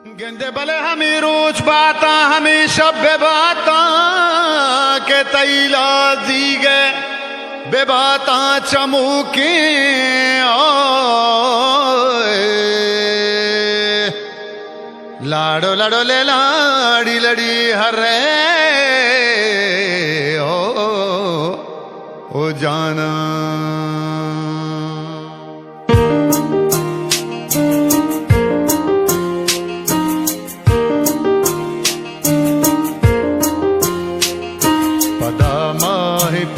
गेंदे भले हमी रोज बाता हमी शब्द बाता के तैला जी गए बेबाता चमूके लाडो लाडो ले लाड़ी लड़ी हरे ओ जाना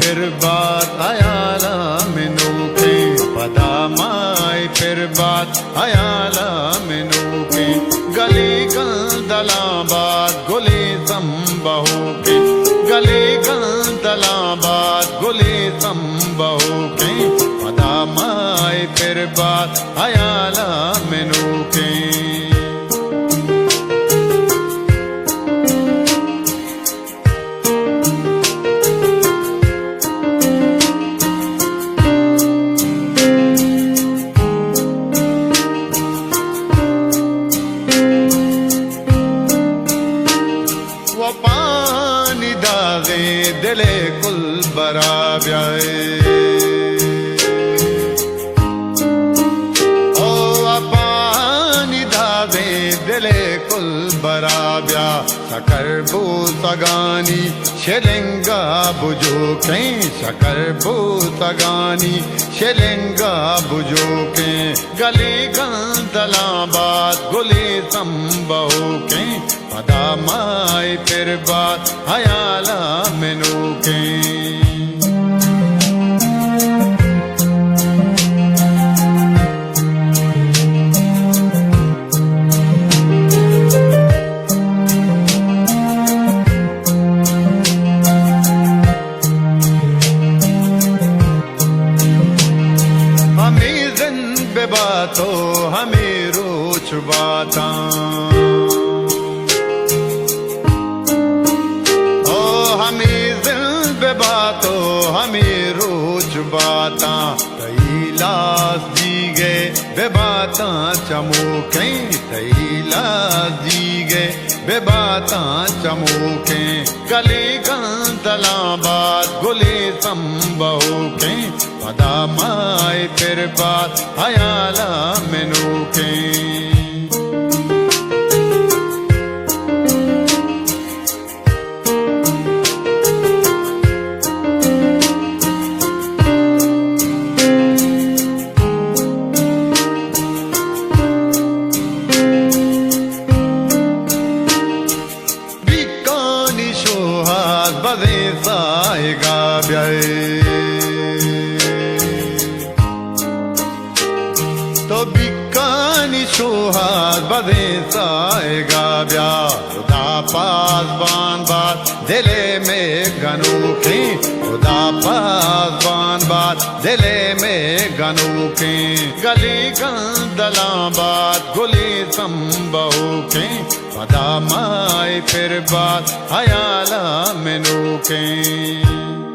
फिर बात आयाला मिनू के पदा माई फिर बात आयाला मिनू के गली गंदला बात गुली संबहू के गली गंदला बात गुली संबहू के पदा माई फिर बात आयाला मिनू के पानी दागे दिले कुल बराब्याए ओ पानी दागे दिले कुल बराब्या शकर बू सगानी शेलेंगा बुझो के शकर बू सगानी शेलेंगा बुझो के गली गंदला बात गुली संबहू के पदा माई फिर बात आयाला मिनू के हमी जिंद बातो हमी रोच बाता बातो हमें रोज बाता तैलास जी गए बेबाता चमूके तैलास जी गए बेबाता चमूके गली गंदला बात गुली संबहू के पदा माई फिर बात आयाला मिनू के बदे साएगा ब्याए तो बिकानी सोहाग बदे साएगा ब्या खुदा पास बान बात दिले में गनू के खुदा पास बान बात दिले में गनू के गली गंदला बात गुली संबहू के पदा माई फिर बात आयाला मिनू के